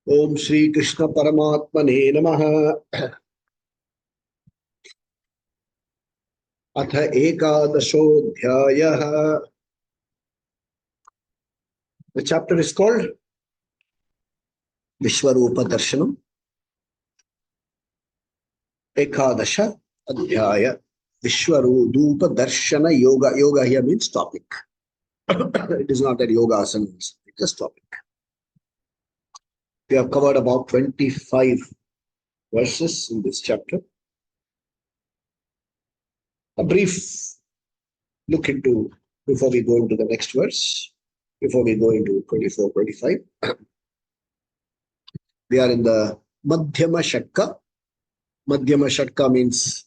Om Shri Krishna Paramatmane Namaha. Atha Ekadashodhyayah. The chapter is called Vishwarupa Darshanam. Ekadasha Adhyaya. Vishwarupa Darshana Yoga. Yoga here means topic. It is not that yoga asana, it's just topic. We have covered about 25 verses in this chapter. A brief look into, before we go into the next verse, before we go into 24, 25. We are in the Madhyama Shatkam. Madhyama Shatkam means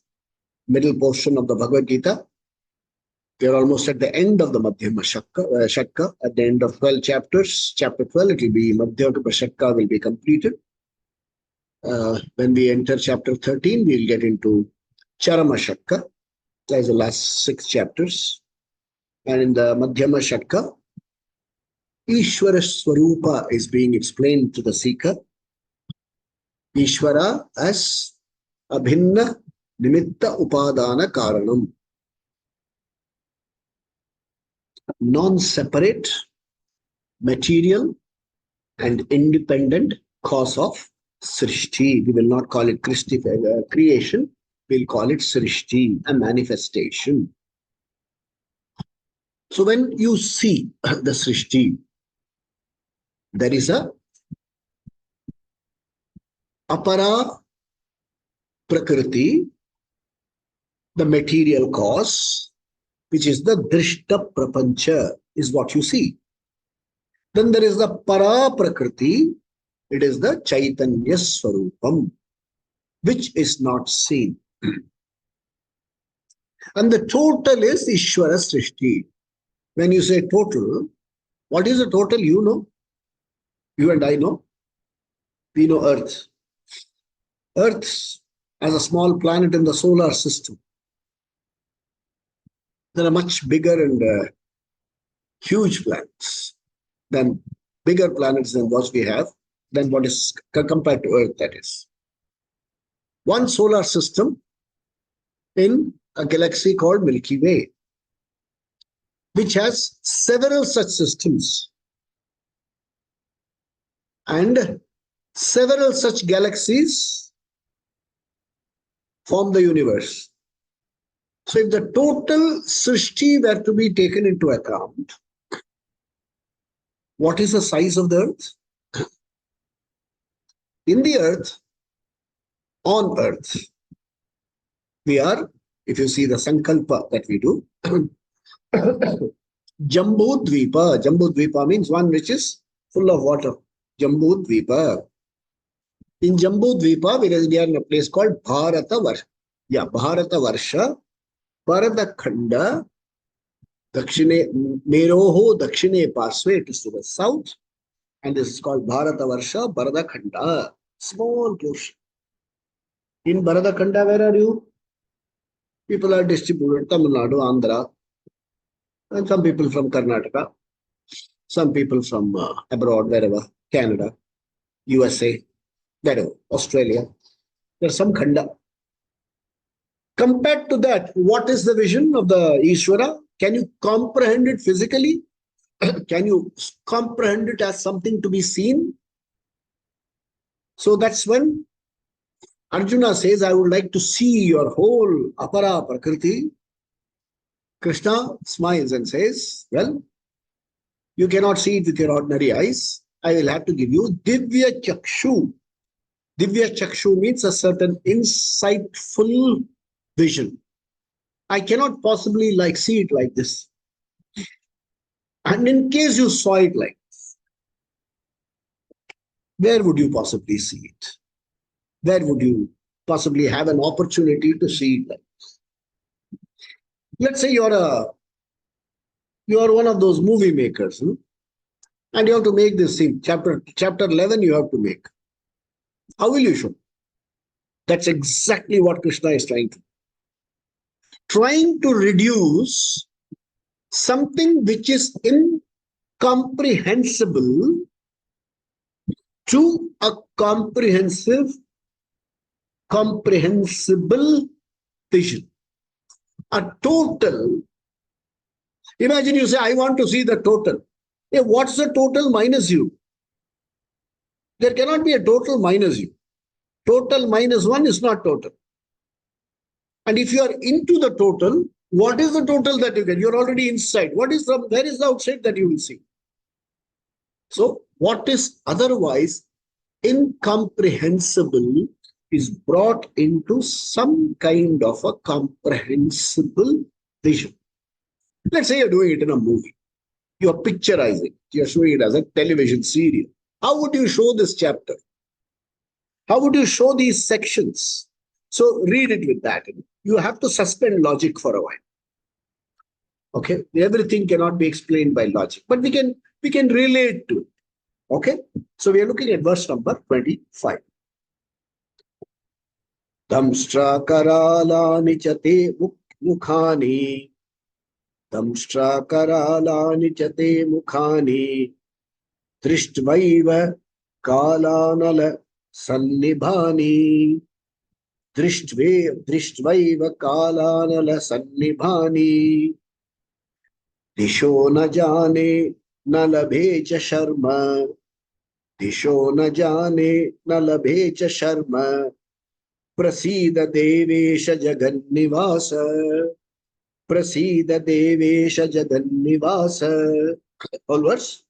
middle portion of the Bhagavad Gita. We are almost at the end of the Madhyama Shatka. At the end of 12 chapters, chapter 12, it will be Madhyama Shatka will be completed. When we enter chapter 13, we will get into Charama Shatka. That is the last 6 chapters. And in the Madhyama Shatka, Ishvara Swarupa is being explained to the seeker. Ishvara as Abhinna Nimitta Upadana Karanam. Non-separate, material and independent cause of Srishti. We will not call it creation. We will call it Srishti, a manifestation. So when you see the Srishti, there is a Apara Prakriti, the material cause, which is the Drishta Prapancha, is what you see. Then there is the Para Prakriti, it is the Chaitanya Swarupam, which is not seen. And the total is Ishvara Srishti. When you say total, what is the total? You know. You and I know. We know Earth. Earth as a small planet in the solar system. There are much bigger and huge planets than bigger planets than what we have, than what is compared to Earth, that is. One solar system in a galaxy called Milky Way, which has several such systems and several such galaxies form the universe. So if the total Srishti were to be taken into account, what is the size of the Earth? In the Earth, on Earth, we are, if you see the Sankalpa that we do, Jambudvipa. Jambudvipa means one which is full of water. Jambudvipa. In Jambudvipa, we are in a place called Bharata Varsha. Yeah, Bharata Varsha, Bharata Khanda, Dakshine, Meroho Dakshine Paswe, it is to the south. And this is called Bharata Varsha, Bharata Khanda. Small portion. In Bharata Khanda, where are you? People are distributed, Tamil Nadu, Andhra, and some people from Karnataka, some people from abroad, wherever, Canada, USA, wherever, Australia. There's some Khanda. Compared to that, what is the vision of the Ishvara? Can you comprehend it physically? Can you comprehend it as something to be seen? So that's when Arjuna says, I would like to see your whole Apara Prakriti. Krishna smiles and says, well, you cannot see it with your ordinary eyes. I will have to give you Divya Chakshu. Divya Chakshu means a certain insightful vision. I cannot possibly see it like this. And in case you saw it like this, where would you possibly see it? Where would you possibly have an opportunity to see it like this? Let's say you are one of those movie makers, and you have to make this scene. Chapter 11 you have to make. How will you show? That's exactly what Krishna is trying to reduce something which is incomprehensible to a comprehensible vision. A total. Imagine you say, I want to see the total. Hey, what's the total minus you? There cannot be a total minus you. Total minus one is not total. And if you are into the total, what is the total that you get? You're already inside. Where is the outside that you will see? So what is otherwise incomprehensible is brought into some kind of a comprehensible vision. Let's say you're doing it in a movie. You're picturizing. You're showing it as a television serial. How would you show this chapter? How would you show these sections? So read it with that. You have to suspend logic for a while. Okay, everything cannot be explained by logic, but we can relate to it. Okay, so we are looking at verse number 25. Damshtra karalani chate mukhani. Damshtra karalani chate mukhani. Dristvaiva kalanala sannibhani. Dristvaiva kalanala sannibhani. Disho na jane na labhe cha sharma. Disho na jane na labhe cha sharma. Prasida devesha jagannivasa. Prasida devesha jagannivasa. All verse.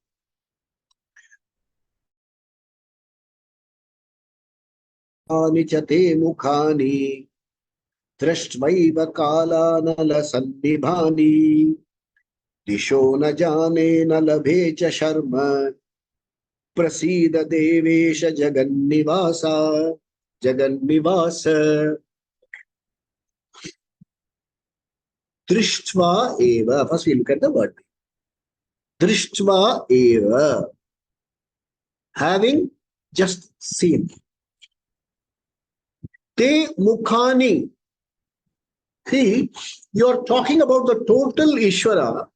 Chate mukhani. Drashtvaiva kalanala sannibhani. Disho na jane na labhe cha sharma. Prasida devesha jagannivasa. Jagannivasa. Drishtva eva. First we look at the word. Drishtva eva. Having just seen. Te mukhani. See, you are talking about the total Ishvara.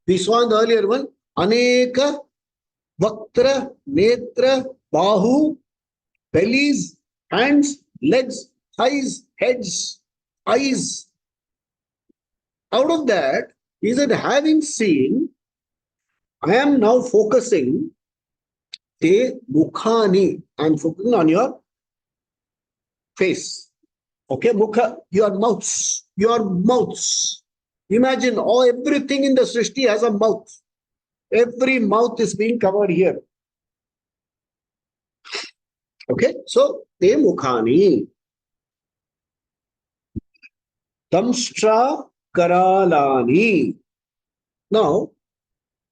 We saw in the earlier one, Aneka, Vaktra, Netra, Bahu, bellies, hands, legs, thighs, heads, eyes. Out of that, he said, having seen, I am now focusing, te mukhani. I am focusing on your face. Okay, mukha, your mouths. Your mouths. Imagine everything in the Srishti has a mouth. Every mouth is being covered here. Okay, so te mukhani. Damshtra karalani. Now,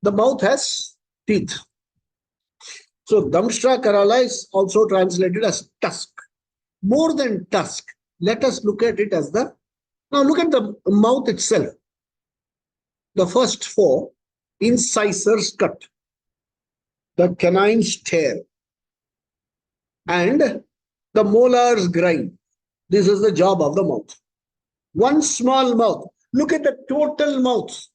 the mouth has teeth. So, Damshtra karala is also translated as tusk. More than tusk, let us look at it as the. Now, look at the mouth itself. The first four, incisors cut, the canines tear, and the molars grind. This is the job of the mouth. One small mouth. Look at the total mouth.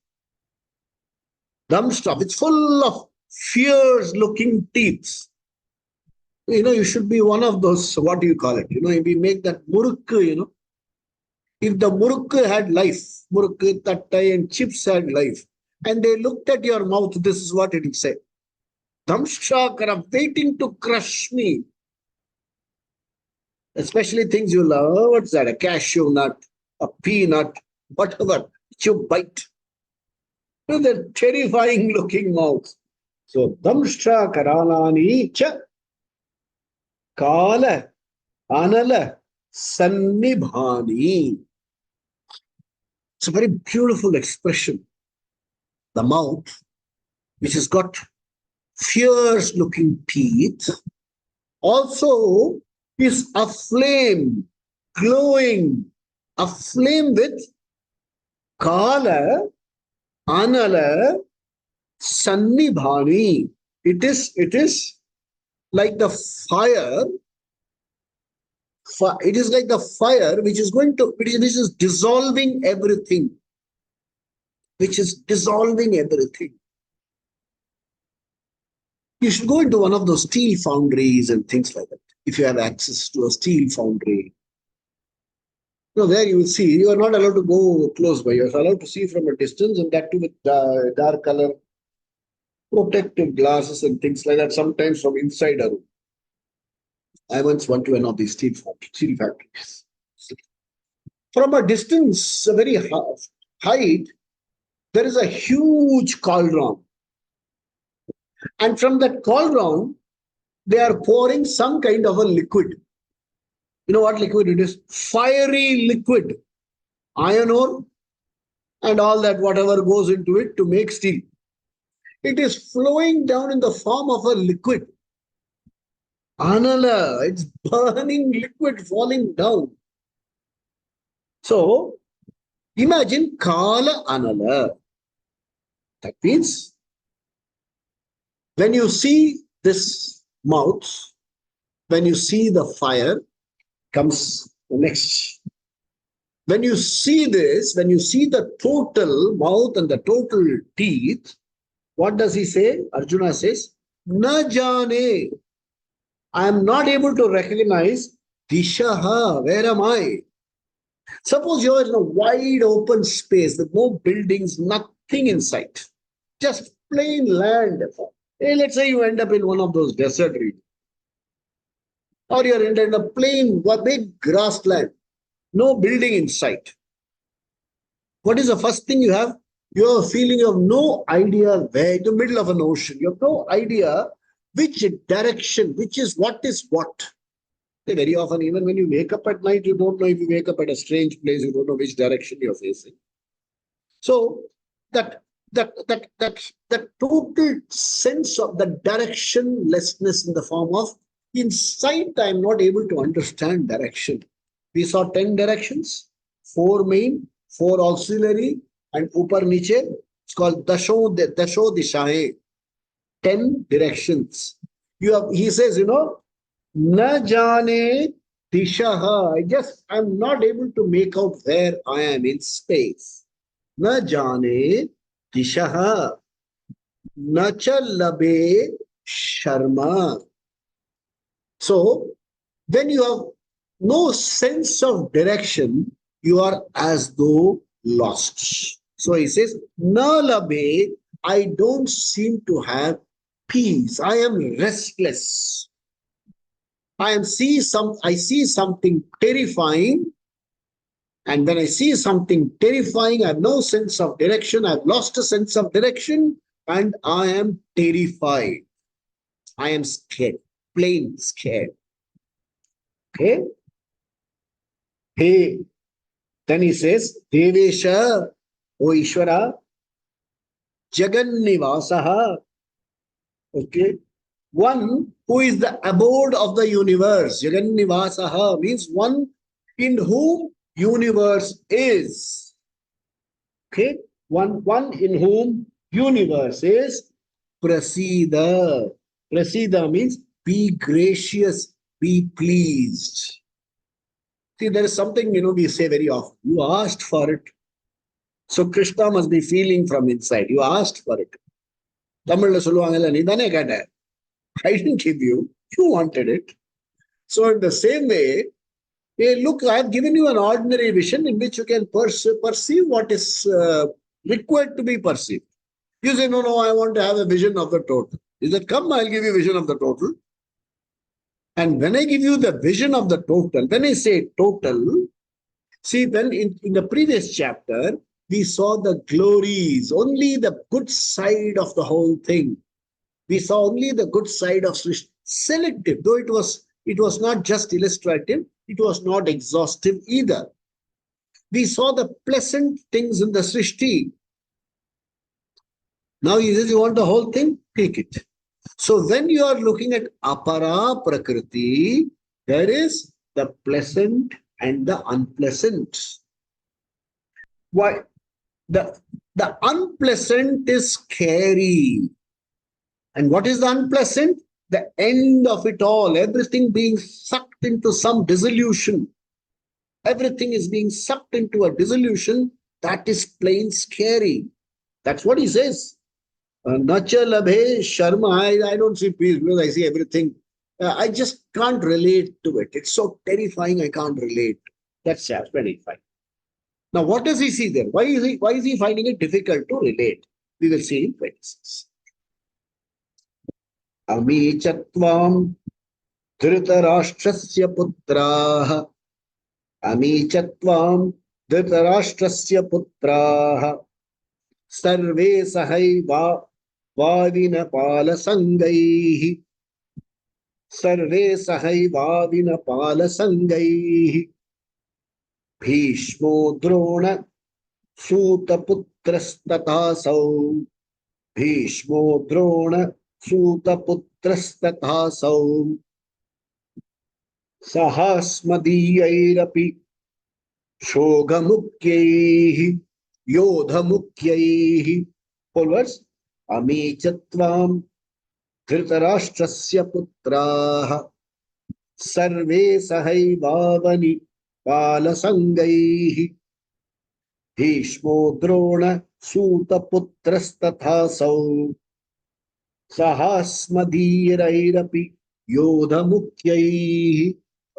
Damshtra, it's full of fierce looking teeth. You should be one of those, what do you call it? We make that murukku, If the murukku had life, murukku, tattai and chips had life, and they looked at your mouth, this is what it will say. Damshtra, waiting to crush me. Especially things you love. What's that? A cashew nut, a peanut, whatever. You bite. The terrifying looking mouth. So, Damshtra karalani cha kala anala sannibhani. It's a very beautiful expression. The mouth, which has got fierce looking teeth, also is aflame, glowing, aflame with kala, anala, sannibhani. It is like the fire. It is like the fire which is which is dissolving everything. Which is dissolving everything. You should go into one of those steel foundries and things like that. If you have access to a steel foundry, there you will see. You are not allowed to go close by. You are allowed to see from a distance, and that too with dark color protective glasses and things like that. Sometimes from inside a room. I once went to one of these steel factories. From a distance, a very height, there is a huge cauldron. And from that cauldron, they are pouring some kind of a liquid. You know what liquid it is? Fiery liquid. Iron ore and all that, whatever goes into it to make steel. It is flowing down in the form of a liquid. Anala, it's burning liquid falling down. So, imagine Kala Anala. That means when you see this mouth, when you see the fire, comes the next. When you see this, when you see the total mouth and the total teeth, what does he say? Arjuna says, Na jane. I am not able to recognize Dishaha. Where am I? Suppose you are in a wide open space with no buildings, nothing in sight. Just plain land. Hey, let's say you end up in one of those desert regions. Or you're in a plain, big grassland. No building in sight. What is the first thing you have? You have a feeling of no idea where, in the middle of an ocean. You have no idea which direction, which is what. Very often, even when you wake up at night, you don't know if you wake up at a strange place, you don't know which direction you're facing. So that total sense of the directionlessness in the form of, in sight, I'm not able to understand direction. We saw 10 directions, 4 main, 4 auxiliary, and upar niche. It's called Dasho Dishahe. 10 directions. He says, Na jane dishaha. I'm not able to make out where I am in space. Na jane dishaha. Na cha labe sharma. So, when you have no sense of direction, you are as though lost. So he says, Na labe, I don't seem to have peace. I am restless. I see something terrifying. And when I see something terrifying, I have no sense of direction. I've lost a sense of direction and I am terrified. I am scared, plain scared. Okay? Hey, then he says, Devesha, O Ishvara, Jagannivasaha. Okay? One who is the abode of the universe. Jagannivasaha means one in whom universe is. Okay? One in whom universe is. Prasida. Prasida means be gracious, be pleased. See, there is something, we say very often. You asked for it. So Krishna must be feeling from inside. You asked for it. Tamil சொல்லுவாங்கல்ல நீ தானே கேட்ட. I didn't give you. You wanted it. So in the same way, hey, look, I have given you an ordinary vision in which you can perceive what is required to be perceived. You say, no, I want to have a vision of the total. He said, come, I'll give you a vision of the total. And when I give you the vision of the total, when I say total, see, then in the previous chapter, we saw the glories, only the good side of the whole thing. We saw only the good side of Srishti. Selective, though it was not just illustrative, it was not exhaustive either. We saw the pleasant things in the Srishti. Now he says, you want the whole thing? Take it. So when you are looking at Apara Prakriti, there is the pleasant and the unpleasant. Why? The unpleasant is scary. And what is the unpleasant? The end of it all, everything being sucked into some dissolution. Everything is being sucked into a dissolution that is plain scary. That's what he says. Nacha labhe sharma. I don't see peace because I see everything. I just can't relate to it. It's so terrifying. I can't relate. That's terrifying. Now, what does he see there? Why is he finding it difficult to relate? We will see in 26. Ami chatvam dhritarashtrasya putraha. Ami chatvam dhritarashtrasya putraha. Sarve sahaiva vavinapala sangaihi. Sarve sahaiva vinapala sangaihi. Bhishmo drona सूतपुत्रस्तथासौ भीष्मो द्रोण सूतपुत्रस्तथासौ सहास्मदीयैरपि शोगमुख्यैः योधमुख्यैः followers अमी च त्वां धृतराष्ट्रस्य पुत्राः सर्वे सहैवावनि बालसङ्गैः भीष्मो द्रोण सूतपुत्रस्तथासौ सहास्मदीयैरपि योधमुख्यैः.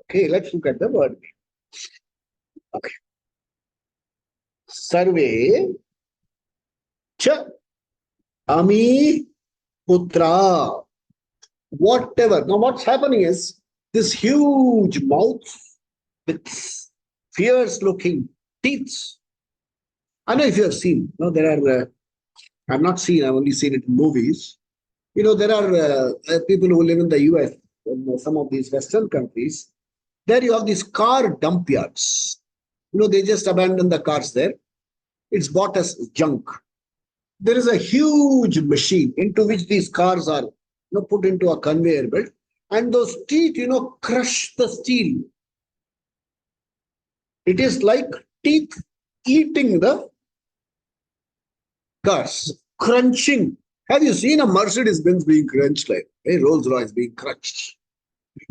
Okay, let's look at the word. Okay. Sarve cha ami putra. Whatever. Now what's happening is this huge mouth with fierce looking teeth. I know if you have seen, there are, I've not seen, I've only seen it in movies. There are people who live in the US, in some of these Western countries. There you have these car dump yards. They just abandon the cars there. It's bought as junk. There is a huge machine into which these cars are put into a conveyor belt. And those teeth, crush the steel. It is like teeth eating the cars, crunching. Have you seen a Mercedes-Benz being crunched like a Rolls-Royce being crunched?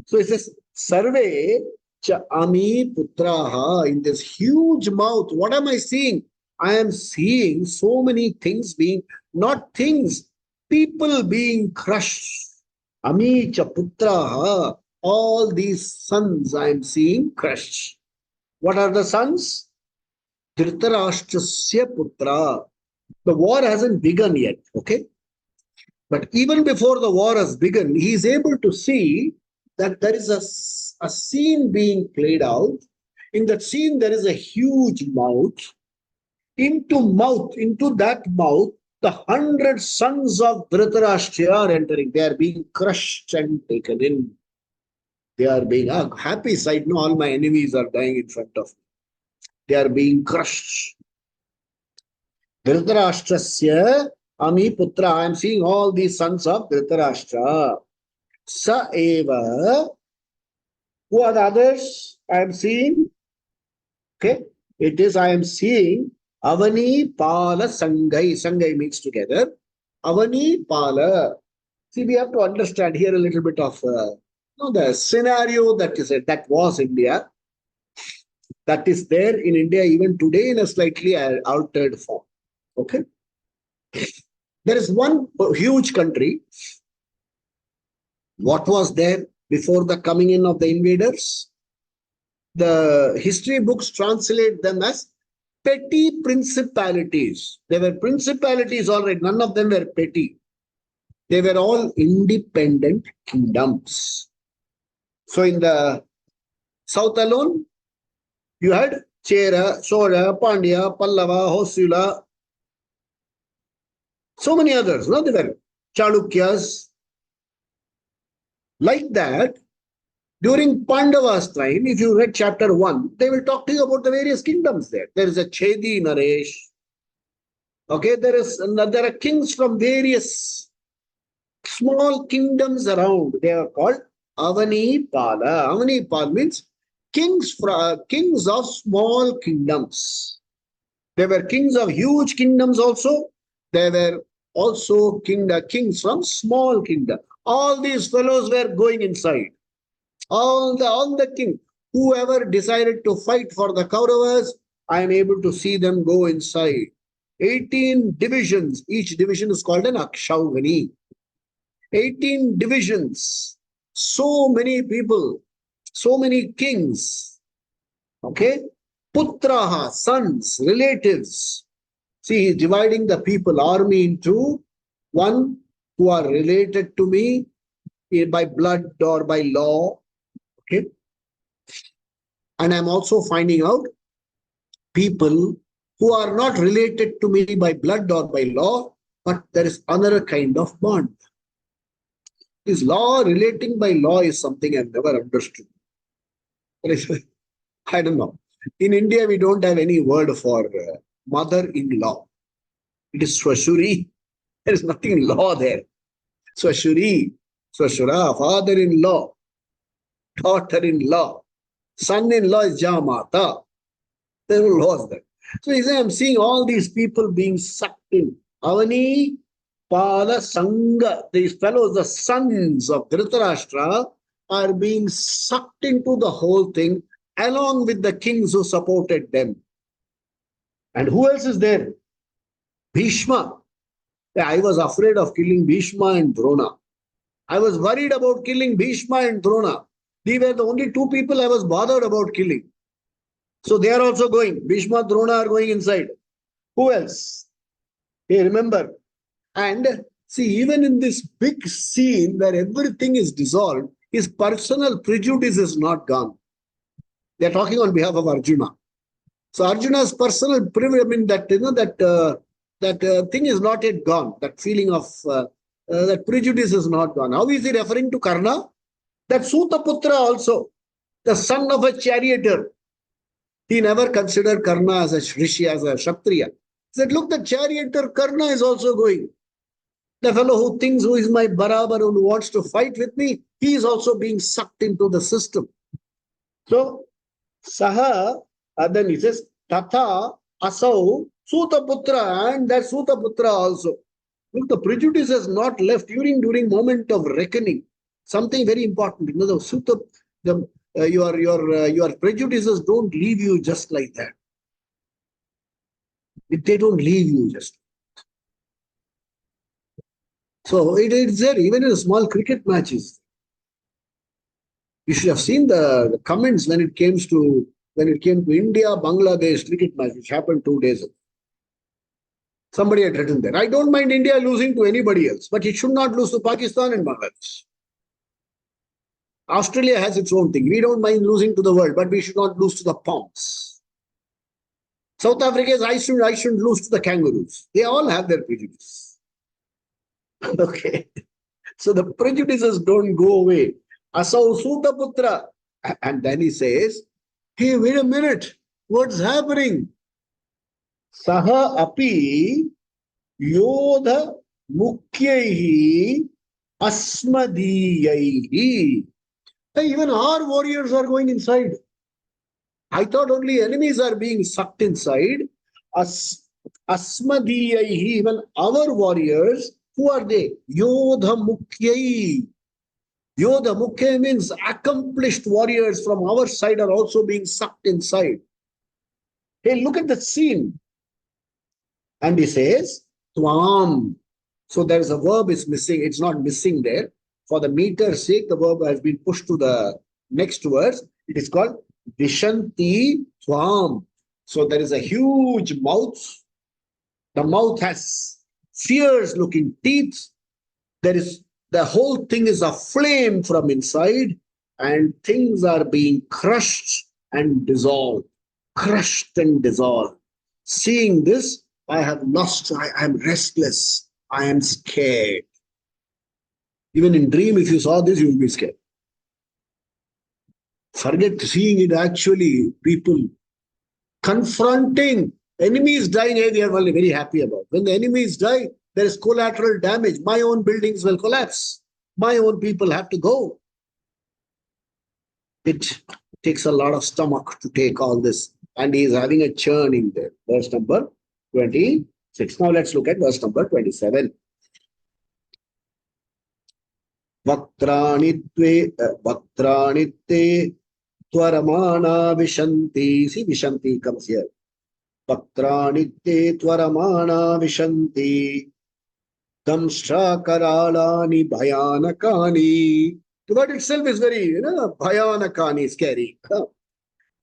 So it says, Sarve cha ami putraha, in this huge mouth. What am I seeing? I am seeing so many things being, not things, people being crushed. Ami cha putraha, all these sons I am seeing crushed. What are the sons? Dhritarashtrasya putra. The war hasn't begun yet, okay? But even before the war has begun, he is able to see that there is a scene being played out. In that scene, there is a huge mouth. Into that mouth, the 100 sons of Dhritarashtra are entering. They are being crushed and taken in. They are being a happy sight. No, all my enemies are dying in front of me. They are being crushed. Dhritarashtrasya ami putra. I am seeing all these sons of Dhritarashtra. Sa eva. Who are the others I am seeing? Okay. It is I am seeing Avani Pala Sangai. Sangai means together. Avani Pala. See, we have to understand here a little bit of the scenario that was India. That is there in India even today in a slightly altered form. Okay. There is one huge country. What was there before the coming in of the invaders? The history books translate them as petty principalities. They were principalities, all right. None of them were petty. They were all independent kingdoms. So in the south alone, you had Chera, Sora, Pandya, Pallava, Hosula, so many others. No, they were Chalukyas. Like that, during Pandava's time, if you read chapter 1, they will talk to you about the various kingdoms there. There is a Chedi Naresh. Okay, there are kings from various small kingdoms around. They are called Avani Pala. Avani Pala means kings of small kingdoms. There were kings of huge kingdoms also. There were also kings from small kingdom. All these fellows were going inside. All the king, whoever decided to fight for the Kauravas, I am able to see them go inside. 18 divisions. Each division is called an Akshaugani. 18 divisions. So many people, so many kings. Okay? Putraha, sons, relatives. See, he's dividing the people, army into one who are related to me by blood or by law. Okay? And I'm also finding out people who are not related to me by blood or by law, but there is another kind of bond. This law, relating by law, is something I've never understood. I don't know. In India, we don't have any word for mother-in-law. It is Swashuri. There is nothing law there. Swashuri, Swashura, father-in-law, daughter-in-law, son-in-law is Jamata. There are laws there. So he said, I'm seeing all these people being sucked in. Avani, Pala, Sangha, these fellows, the sons of Dhritarashtra, are being sucked into the whole thing along with the kings who supported them. And who else is there? Bhishma. I was afraid of killing Bhishma and Drona. I was worried about killing Bhishma and Drona. They were the only two people I was bothered about killing. So they are also going. Bhishma, Drona are going inside. Who else? Hey, remember. And see, even in this big scene where everything is dissolved, his personal prejudice is not gone. They are talking on behalf of Arjuna. So Arjuna's personal privilege, I mean, that that thing is not yet gone. That feeling of that prejudice is not gone. How is he referring to Karna? That Sutaputra also, the son of a charioteer. He never considered Karna as a rishi, as a Kshatriya. He said, look, the charioteer Karna is also going. The fellow who thinks who is my Barabar and who wants to fight with me, he is also being sucked into the system. So, Saha, then he says, Tatha, Asau, Sutaputra, and that Sutaputra also. Look, the prejudice has not left during moment of reckoning. Something very important. You know, the Suta, your prejudices don't leave you just like that. They don't leave you just. So it's there even in small cricket matches. You should have seen the comments when it came to India Bangladesh cricket match, which happened 2 days ago. Somebody had written there, I don't mind India losing to anybody else, but it should not lose to Pakistan and Bangladesh. Australia has its own thing. We don't mind losing to the world, but we should not lose to the Pongs. South Africa is, I shouldn't lose to the Kangaroos. They all have their prejudice. Okay. So the prejudices don't go away. Asau Sutaputra. And then he says, hey, wait a minute. What's happening? Saha api yodha mukyaihi asmadiyaihi. Even our warriors are going inside. I thought only enemies are being sucked inside. Asmadiyaihi, even our warriors, who are they? Yodha Mukyai. Yodha Mukyai means accomplished warriors from our side are also being sucked inside. Hey, look at the scene. And he says, Twam. So there is a verb is missing. It's not missing there. For the meter's sake, the verb has been pushed to the next verse. It is called Vishanti Twam. So there is a huge mouth. The mouth has fierce looking teeth. The whole thing is aflame from inside, and things are being crushed and dissolved. Crushed and dissolved. Seeing this, I have lost, I am restless. I am scared. Even in dream, if you saw this, you will be scared. Forget seeing it actually, people confronting enemies dying, they are very happy about. When the enemies die, there is collateral damage. My own buildings will collapse. My own people have to go. It takes a lot of stomach to take all this. And he is having a churn in there. Verse number 26. Now let's look at verse number 27. Vaktranitve Twaramana Vishanti. See, Vishanti comes here. Patrani te tvaramana vishanti. Damshra karalani bhayanakani. The word itself is very, bhayanakani, scary.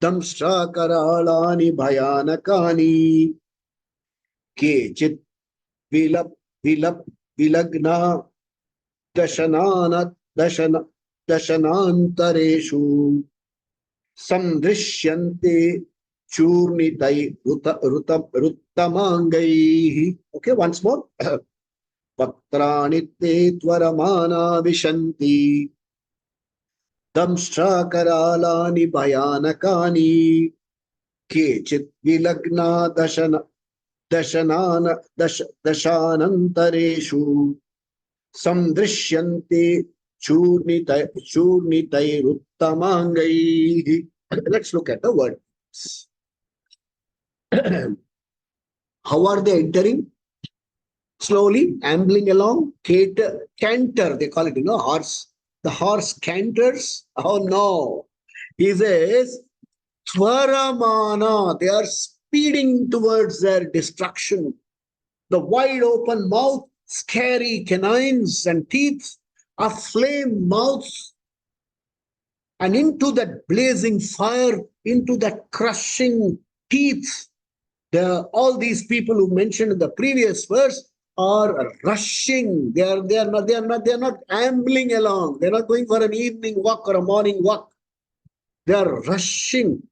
Damshra karalani bhayanakani. Kechit vilap vilap vilagna dashanana dashana dashanantareshu samdrishyante churnitai ruttamangai. Okay, once more. Patrani te tvaramana vishanti. Damshra karalani bhayanakani. Kechit vilagna dashanantareshu samdrishyante churnitairuttamangai. Let's look at the word. How are they entering? Slowly, ambling along. Canter, they call it, horse. The horse canters. Oh no. He says, Tvaramana. They are speeding towards their destruction. The wide open mouth, scary canines and teeth, a flame mouths, and into that blazing fire, into that crushing teeth. All these people who mentioned in the previous verse are rushing. They are not ambling along. They're not going for an evening walk or a morning walk. They are rushing.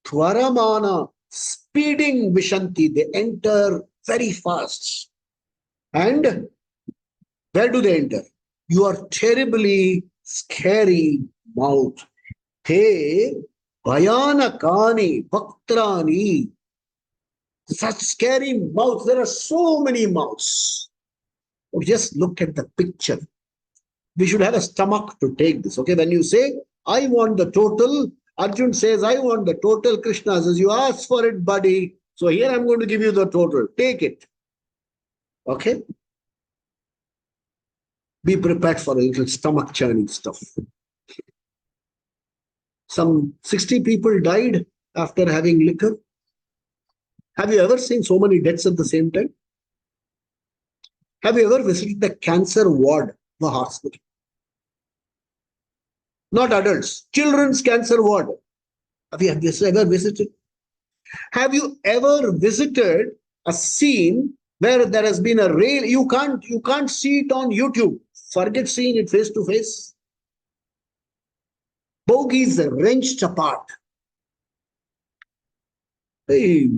Tvaramana, speeding Vishanti. They enter very fast. And where do they enter? Your terribly scary mouth. Te Bhayanakani Bhaktrani. Such scary mouths. There are so many mouths. Just look at the picture. We should have a stomach to take this. Okay, when you say, I want the total, Arjun says, I want the total. Krishna says, you asked for it, buddy. So here I'm going to give you the total. Take it. Okay? Be prepared for a little stomach churning stuff. Some 60 people died after having liquor. Have you ever seen so many deaths at the same time? Have you ever visited the cancer ward of the hospital? Not adults, children's cancer ward. Have you ever visited? Have you ever visited a scene where there has been a rail? You can't see it on YouTube. Forget seeing it face to face. Bogies wrenched apart. Hey,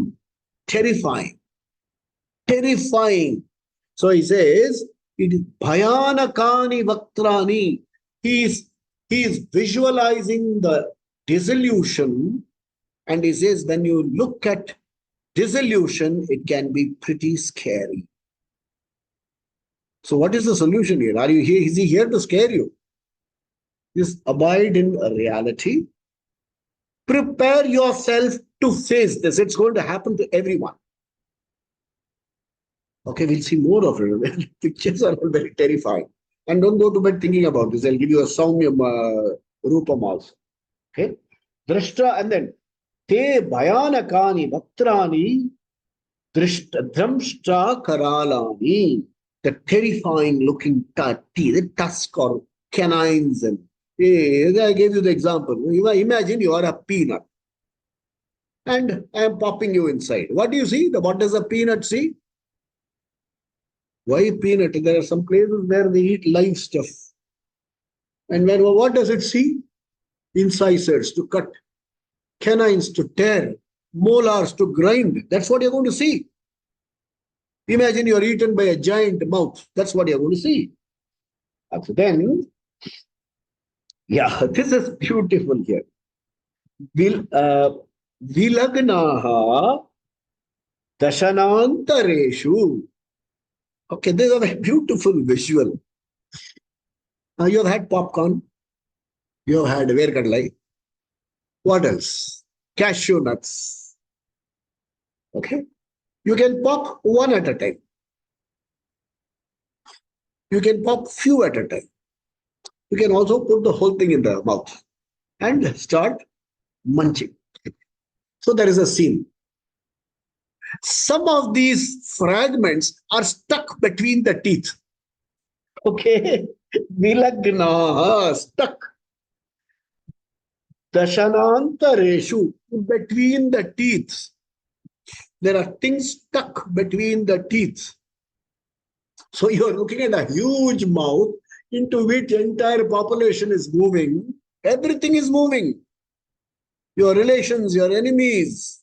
terrifying. Terrifying. So he says, it is bhayanakani vaktrani. He is visualizing the dissolution, and he says, when you look at dissolution, it can be pretty scary. So what is the solution here? Are you here? Is he here to scare you? Just abide in reality. Prepare yourself to face this. It's going to happen to everyone. Okay, we'll see more of it. Pictures are all very terrifying. And don't go to bed thinking about this. I'll give you a Saumyam Rupam also. Okay? Drashta, and then Te Bhayanakani Bhaktrani Dramshta Karalani. The terrifying looking teeth, the tusk or canines. And I gave you the example. Imagine you are a peanut. And I am popping you inside. What do you see? What does a peanut see? Why peanut? There are some places where they eat live stuff. And what does it see? Incisors to cut, canines to tear, molars to grind. That's what you're going to see. Imagine you're eaten by a giant mouth. That's what you're going to see. And so then, this is beautiful here. Vilagnaha dashanantareshu. Okay, this is a very beautiful visual. You have had popcorn. You have had verkadalai. What else? Cashew nuts. Okay. You can pop one at a time. You can pop few at a time. You can also put the whole thing in the mouth and start munching. So there is a scene. Some of these fragments are stuck between the teeth. Okay, Vilagna, stuck. Dashanantareshu, between the teeth. There are things stuck between the teeth. So you are looking at a huge mouth into which entire population is moving. Everything is moving. Your relations, your enemies,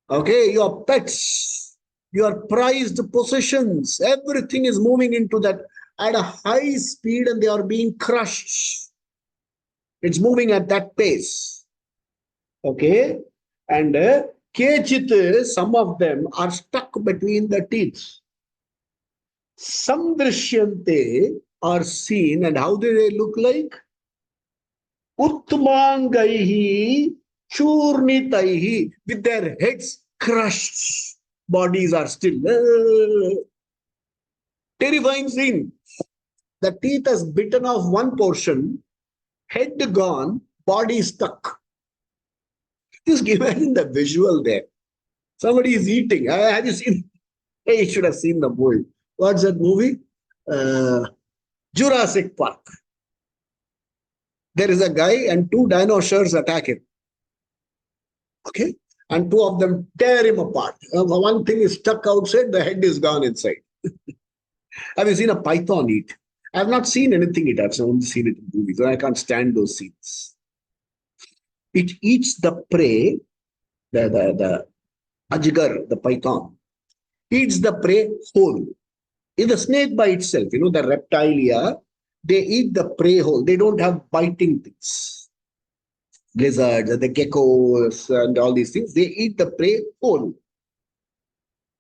okay, your pets, your prized possessions, everything is moving into that at a high speed and they are being crushed. It's moving at that pace. Okay? And Kechit, some of them are stuck between the teeth. Samdrishyante are seen, and how do they look like? Uttmangaihi churnitaihi, with their heads crushed. Bodies are still. Terrifying scene. The teeth has bitten off one portion, head gone, body stuck. Just imagine the visual there. Somebody is eating. Have you seen? Hey, you should have seen the movie. What's that movie? Jurassic Park. There is a guy and two dinosaurs attack him. Okay? And two of them tear him apart. One thing is stuck outside, the head is gone inside. Have you seen a python eat? I have not seen anything eat. I've only seen it in movies. I can't stand those scenes. It eats the prey, the ajgar, the python, eats the prey whole. It's the snake by itself, the reptilia, they eat the prey whole. They don't have biting things. Lizards, the geckos, and all these things, they eat the prey whole.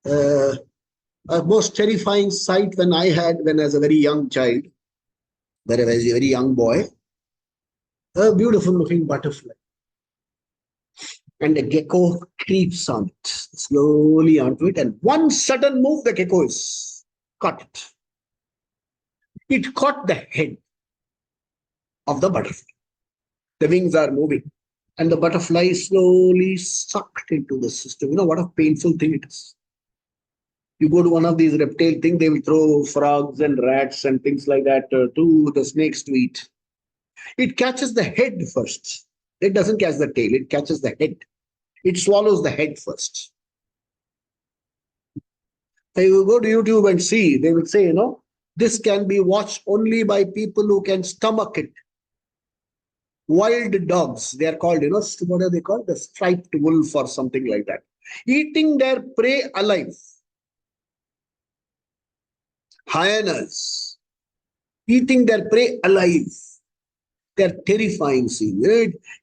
A most terrifying sight when I was a very young child, when I was a very young boy, a beautiful looking butterfly. And the gecko creeps on it, slowly onto it, and one sudden move, the gecko is caught it. It caught the head of the butterfly. The wings are moving, and the butterfly slowly sucked into the system. What a painful thing it is. You go to one of these reptile things, they will throw frogs and rats and things like that to the snakes to eat. It catches the head first. It doesn't catch the tail, it catches the head. It swallows the head first. So you go to YouTube and see, they will say, this can be watched only by people who can stomach it. Wild dogs, they are called, what are they called? The striped wolf or something like that. Eating their prey alive. Hyenas, eating their prey alive. They're terrifying scene.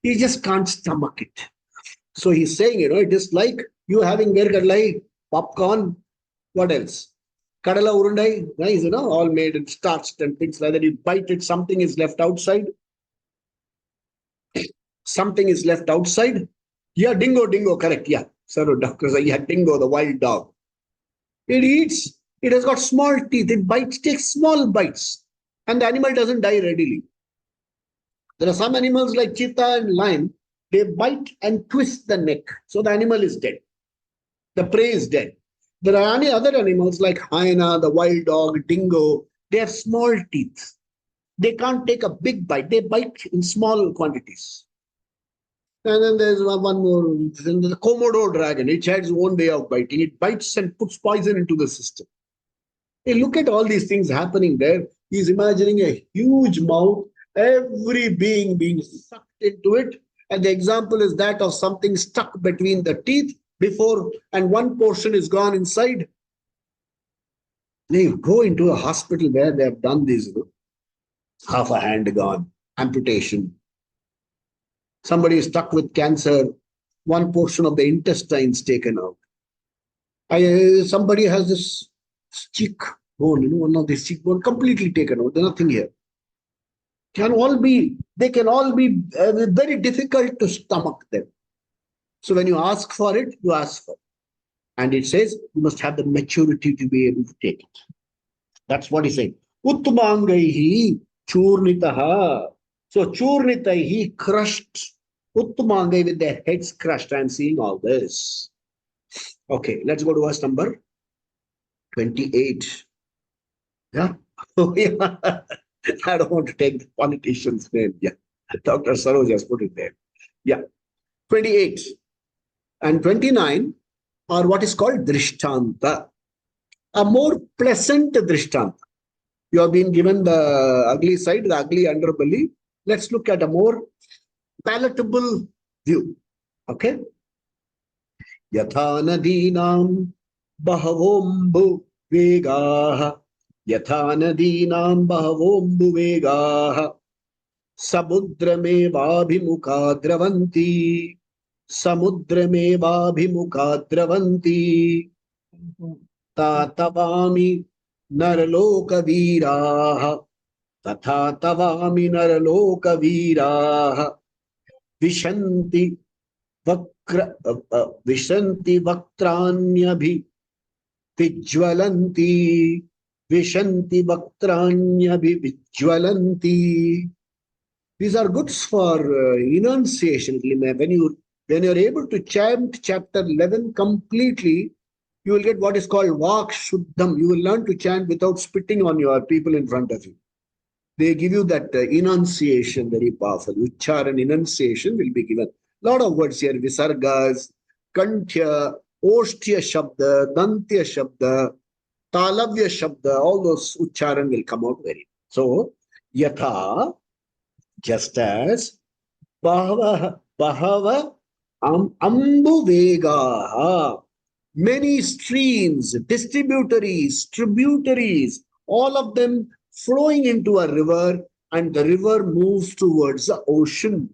You just can't stomach it. So he's saying, it is like you having verkadalai, popcorn, what else? Kadala urundai, nice, all made and starched and things like that. You bite it, something is left outside. Something is left outside. Yeah, dingo, correct. Yeah, sorry, doctor. Yeah, dingo, the wild dog. It eats. It has got small teeth. It bites, takes small bites. And the animal doesn't die readily. There are some animals like cheetah and lion, they bite and twist the neck. So the animal is dead. The prey is dead. There are any other animals like hyena, the wild dog, dingo. They have small teeth. They can't take a big bite. They bite in small quantities. And then there's one more, the Komodo dragon. It has its own way of biting. It bites and puts poison into the system. Hey, look at all these things happening there. He's imagining a huge mouth, every being being sucked into it. And the example is that of something stuck between the teeth before, and one portion is gone inside. They go into a hospital where they have done this, half a hand gone, amputation. Somebody is stuck with cancer, one portion of the intestines taken out. Somebody has this cheek bone, one of these cheekbone completely taken out. There's nothing here. They can all be very difficult to stomach them. So when you ask for it, you ask for it. And it says you must have the maturity to be able to take it. That's what he's saying. Uttmangaihi churnitaha. So churnitaihi, crushed. Uttmangai, with their heads crushed. I'm seeing all this. Okay, let's go to verse number 28. Yeah. Oh, yeah. I don't want to take the politician's name. Yeah. Dr. Saroj has put it there. Yeah. 28 and 29 are what is called Drishtanta, a more pleasant Drishtanta. You have been given the ugly side, the ugly underbelly. Let's look at a more palatable view. Okay. Yatha nadinam bahavombu vegaha. Yatha nadinam bahavombu vegaha. Samudramevabhimuka dravanti. Samudramevabhimuka dravanti. Tatavami narloka तथा तवामि नरलोकवीराः विशन्ति वक्र विशन्ति वक्त्राण्यभिविज्वलन्ति विशन्ति वक्त्राण्यभिविज्वलन्ति. These are goods for enunciation. When you're able to chant chapter 11 completely, you will get what is called Vak Shuddham. You will learn to chant without spitting on your people in front of you. They give you that enunciation, very powerful. Ucharan enunciation will be given. A lot of words here, Visargas, Kanthya, Oshtya Shabda, Dantya Shabda, Talavya Shabda, all those Ucharan will come out very. So, Yatha, just as, Bahava Ambu Vegaha, many streams, tributaries, all of them flowing into a river, and the river moves towards the ocean.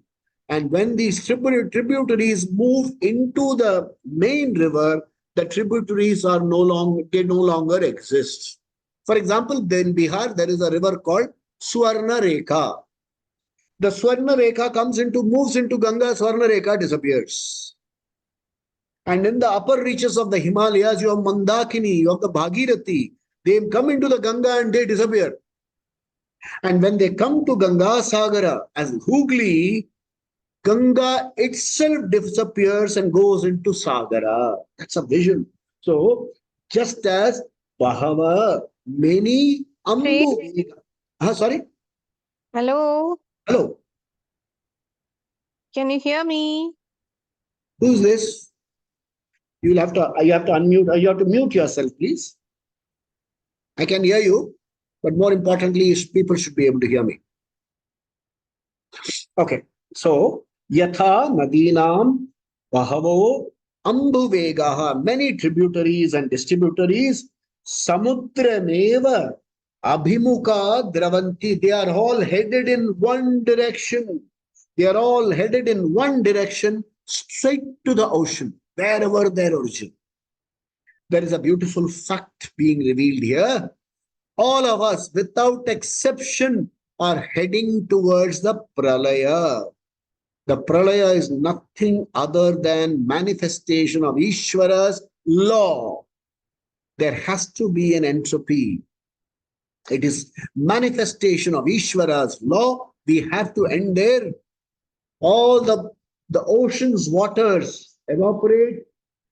And when these tributaries move into the main river, the tributaries are no longer exist. For example, in Bihar, there is a river called Swarna Rekha. The Swarna Rekha moves into Ganga, Swarna Rekha disappears. And in the upper reaches of the Himalayas, you have Mandakini, you have the Bhagirathi. They come into the Ganga and they disappear. And when they come to Ganga Sagara as Hooghly, Ganga itself disappears and goes into Sagara. That's a vision. So, just as Bahava, many Ambu. Sorry? Hello. Hello. Can you hear me? Who's this? You have to unmute. You have to mute yourself, please. I can hear you, but more importantly, people should be able to hear me. Okay. So, Yatha Nadinam Bahavo Ambuvegaha, many tributaries and distributaries, Samudrameva Abhimuka Dravanti, they are all headed in one direction. They are all headed in one direction, straight to the ocean, wherever their origin. There is a beautiful fact being revealed here. All of us, without exception, are heading towards the Pralaya. The Pralaya is nothing other than manifestation of Ishvara's law. There has to be an entropy. It is manifestation of Ishvara's law. We have to end there. All the ocean's waters evaporate,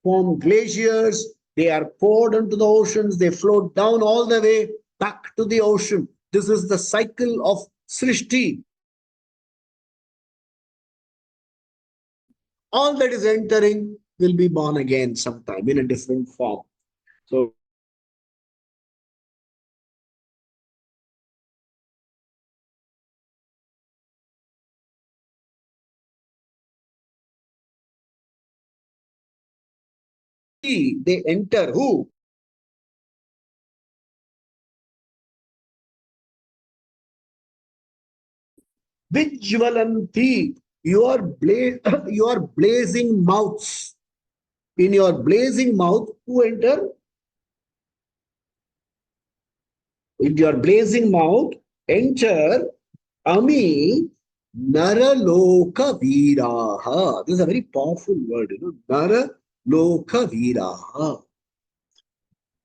form glaciers. They are poured into the oceans. They float down all the way back to the ocean. This is the cycle of Srishti. All that is entering will be born again sometime in a different form. So, they enter who? Vijvalanti, your blazing mouths. In your blazing mouth, who enter? In your blazing mouth, enter Ami Naraloka Viraha. This is a very powerful word, Naraloka Viraha.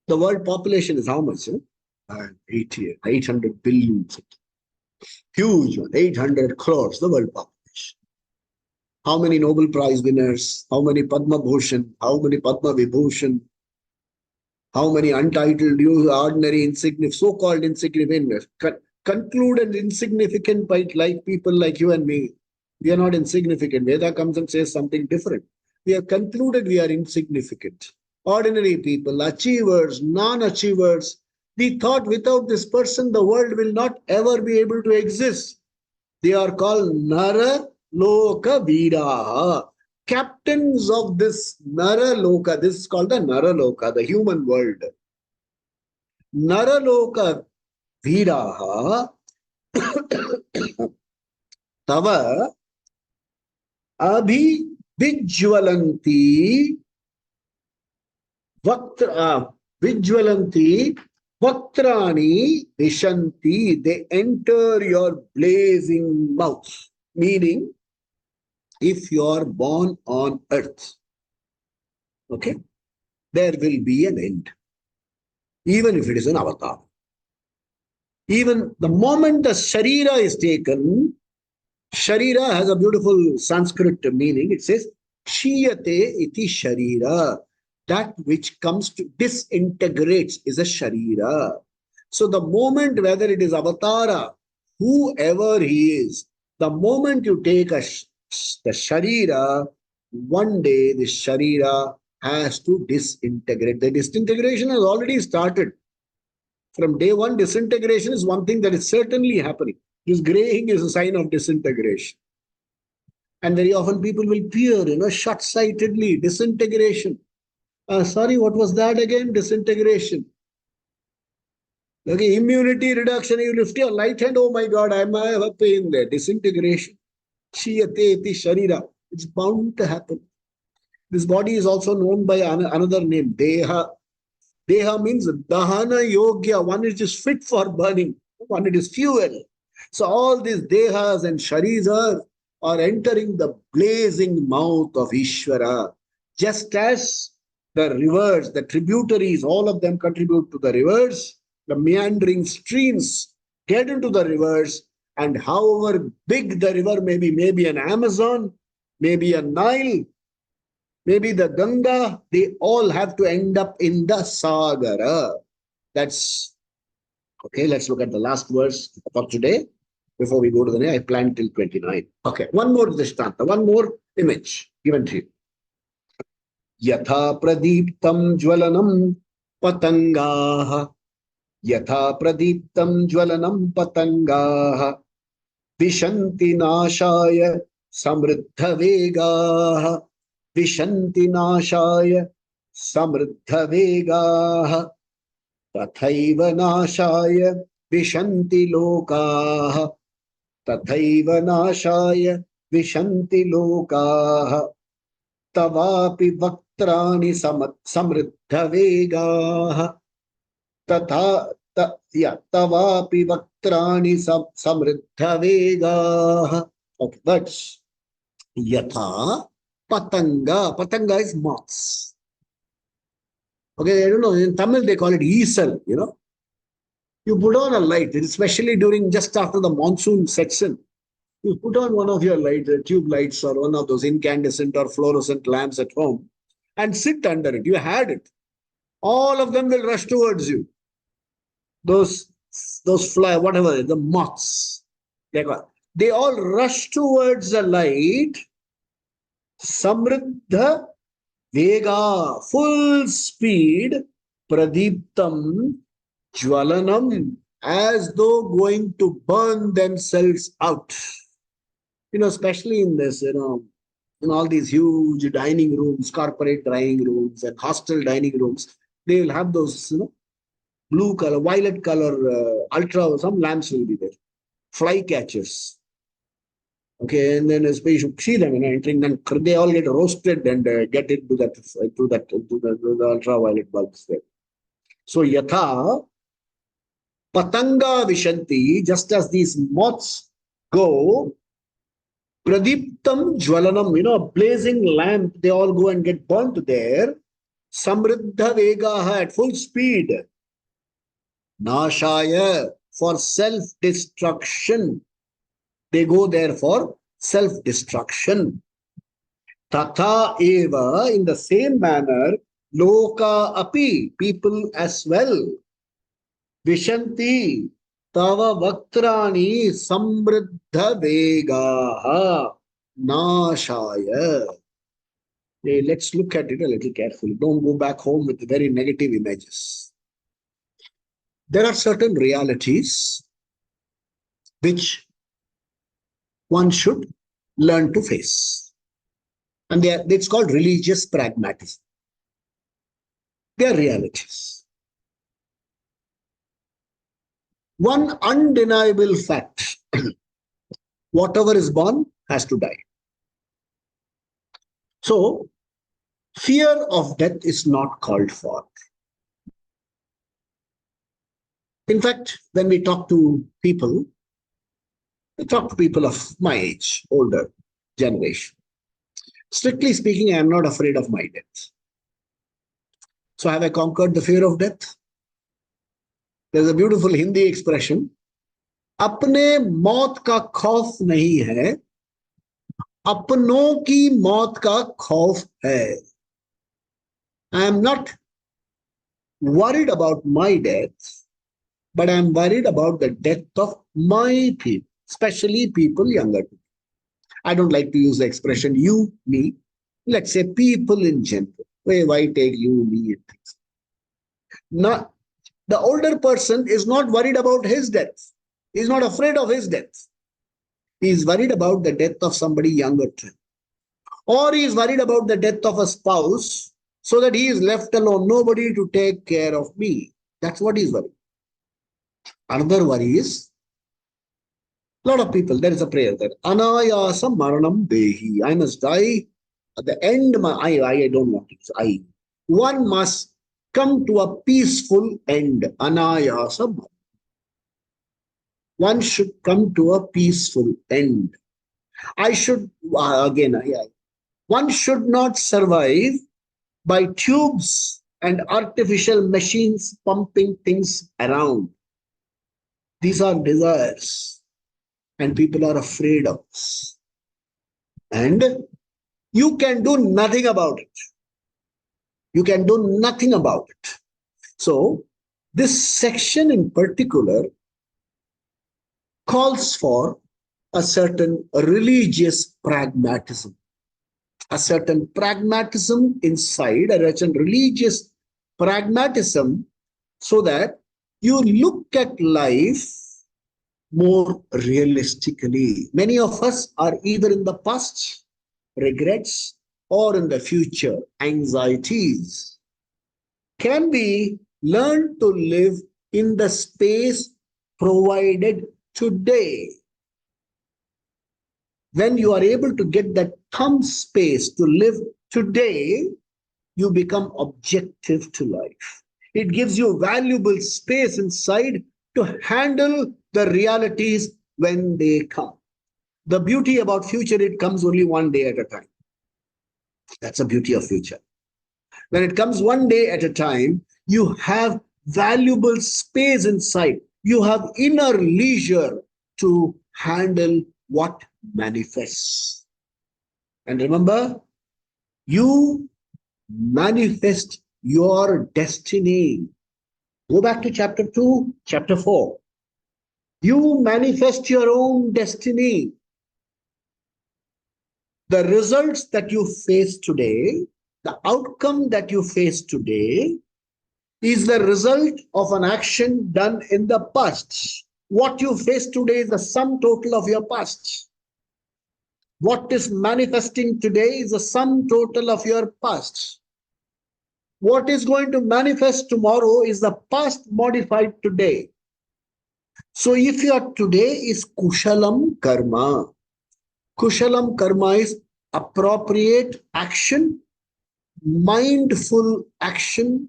The world population is how much? 800 billion. Huge one, 800 crores, the world population. How many Nobel Prize winners, how many Padma Bhushan, how many Padma Vibhushan, how many untitled, ordinary, insignificant, so-called insignificant, concluded insignificant like people like you and me. We are not insignificant. Veda comes and says something different. We have concluded we are insignificant. Ordinary people, achievers, non-achievers. We thought without this person, the world will not ever be able to exist. They are called Nara Loka Viraha. Captains of this Nara Loka. This is called the Nara Loka, the human world. Nara Loka Viraha Tava Abhivijwalanti Vijwalanti Vaktrani Vishanti. They enter your blazing mouth. Meaning, if you are born on earth, okay, there will be an end. Even if it is an avatar. Even the moment the Sharira is taken, Sharira has a beautiful Sanskrit meaning. It says, Shiyate iti Sharira. That which comes to disintegrates is a Sharira. So the moment, whether it is Avatara, whoever he is, the moment you take the Sharira, one day the Sharira has to disintegrate. The disintegration has already started. From day one, disintegration is one thing that is certainly happening. This graying is a sign of disintegration. And very often people will peer, short-sightedly, disintegration. Sorry, what was that again? Disintegration. Okay, immunity reduction. You lift your right hand, oh my God, I have a pain there. Disintegration. Shiyate iti Sharira. It's bound to happen. This body is also known by another name, Deha. Deha means Dahana Yogya, one which is fit for burning, one it is fuel. So all these Dehas and Shariras are entering the blazing mouth of Ishvara. Just as the rivers, the tributaries, all of them contribute to the rivers, the meandering streams get into the rivers, and however big the river may be, maybe an Amazon, maybe a Nile, maybe the Ganga, they all have to end up in the Sagara. That's okay. Let's look at the last verse for today before we go to the next. I planned till 29. Okay, one more Drishtanta, one more image given to you. Yatha pradiptam jwalanam patangaha. Yatha pradiptam jwalanam patangaha. Vishanti nashaya samriddha vegaha. Vishanti nashaya samriddha vegaha. Tathaiva nashaya vishanti lokaha. Tathaiva nashaya vishanti lokaha. Tavapi vaktrani samriddha vegaha. Tavapi vaktrani samriddha vegaha. Okay, that's Yatha Patanga. Patanga is moths. Okay, I don't know. In Tamil, they call it easel, You put on a light, especially during just after the monsoon sets in. You put on one of your lights, tube lights, or one of those incandescent or fluorescent lamps at home and sit under it. You had it. All of them will rush towards you. Those fly, whatever, the moths. They all rush towards the light. Samriddha Vega, full speed, Pradiptam, Jwalanam, as though going to burn themselves out. Especially in this, in all these huge dining rooms, corporate dining rooms and hostel dining rooms, they will have those, blue color, violet color, ultra, some lamps will be there. Fly catchers. Okay, and then especially you should see them, entering, then they all get roasted and get into the ultraviolet bulbs there. So Yatha Patanga Vishanti, just as these moths go, Pradiptam Jwalanam, a blazing lamp, they all go and get burnt there. Samriddha Vegaha at full speed. Nashaya, for self-destruction. They go there for self-destruction. Tatha eva, in the same manner, loka api, people as well. Vishanti tava vaktrani samriddha vegaha nashaya. Hey, let's look at it a little carefully. Don't go back home with very negative images. There are certain realities which one should learn to face. And it's called religious pragmatism. They are realities. One undeniable fact, whatever is born has to die. So, fear of death is not called for. In fact, when we talk to people of my age, older generation. Strictly speaking, I am not afraid of my death. So have I conquered the fear of death? There's a beautiful Hindi expression. अपने मौत का खौफ नहीं है, अपनों की मौत का खौफ है. I am not worried about my death, but I am worried about the death of my people, especially people younger to me. I don't like to use the expression you, me. Let's say people in general. Why take you, me, and things? Not, the older person is not worried about his death. He's not afraid of his death. He is worried about the death of somebody younger to him. Or he is worried about the death of a spouse so that he is left alone, nobody to take care of me. That's what he is worried. Another worry is, a lot of people, there is a prayer that Anayasa Maranam Dehi. I must die. At the end, I don't want it. One must come to a peaceful end. Anayasa. One should come to a peaceful end. One should not survive by tubes and artificial machines pumping things around. These are desires, and people are afraid of this. And you can do nothing about it. You can do nothing about it. So, this section in particular calls for a certain religious pragmatism. A certain pragmatism inside, a certain religious pragmatism, so that you look at life more realistically. Many of us are either in the past, regrets, or in the future, anxieties. Can we learn to live in the space provided today? When you are able to get that thumb space to live today, you become objective to life. It gives you valuable space inside to handle the realities when they come. The beauty about future, it comes only one day at a time. That's the beauty of future. When it comes one day at a time, you have valuable space inside. You have inner leisure to handle what manifests. And remember, you manifest your destiny. Go back to chapter 2, chapter 4. You manifest your own destiny. The results that you face today, the outcome that you face today, is the result of an action done in the past. What you face today is the sum total of your past. What is manifesting today is the sum total of your past. What is going to manifest tomorrow is the past modified today. So if your today is Kushalam Karma, Kushalam Karma is appropriate action, mindful action,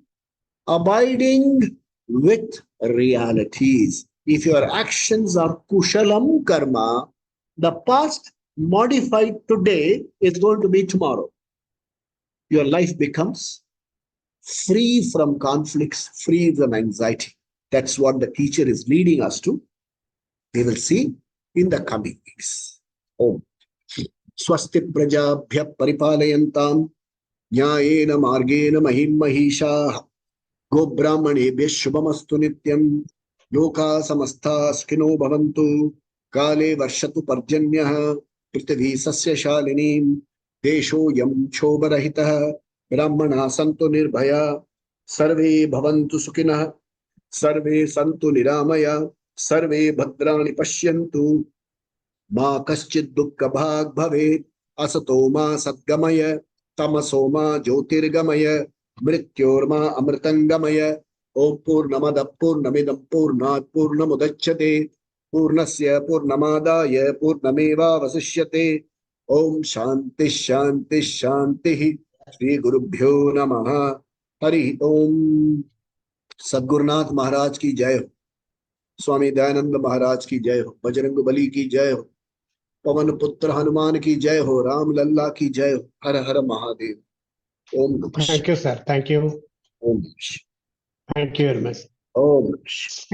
abiding with realities. If your actions are Kushalam Karma, the past modified today is going to be tomorrow. Your life becomes free from conflicts, free from anxiety. That's what the teacher is leading us to. We will see in the coming weeks. Om. स्वस्ति प्रजाभ्यः परिपालयन्ताम् न्यायेन मार्गेण महिं महिषाः गोब्राह्मणेभ्यः शुभमस्तु नित्यम् लोकाः समस्ताः सुखिनो भवन्तु काले वर्षतु पर्जन्यः पृथिवी सस्यशालिनी देशोऽयं क्षोभरहितः ब्राह्मणाः सन्तु निर्भया सर्वे भवन्तु सुखिनः सर्वे सन्तु निरामया सर्वे भद्राणि पश्यन्तु मा कश्चित् दुःखभाग् भवेत् असतो मा सद्गमय तमसो मा ज्योतिर्गमय मृत्योर्मा अमृतंगमय ओम पूर्णमदः पूर्णमिदं पूर्णात् पूर्णमुदच्यते पूर्णस्य पूर्णमादाय पूर्णमेवावशिष्यते ओम शांति शांति शांति श्री गुरुभ्यो नमः हरि ओम। सद्गुरुनाथ महाराज की जय हो, स्वामी दयानंद महाराज की जय हो, बजरंग बली की जय हो, पवन पुत्र हनुमान की जय हो, राम लल्ला की जय हो। हर हर महादेव। ओम नमः शिवाय। Thank you, sir. Thank you. ओम नमः शिवाय। Thank you very much. ओम नमः शिवाय।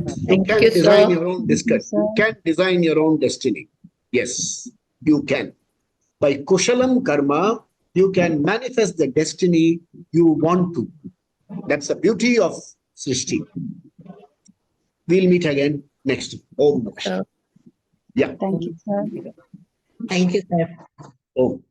Thank you. You Thank can you, design sir. your own you can design your own destiny. Yes, you can. By kushalam karma, you can manifest the destiny you want to. That's the beauty of Srishti. We'll meet again next week. Om Namah Shivaya. Yeah. Thank you, sir. Thank you, sir. Om.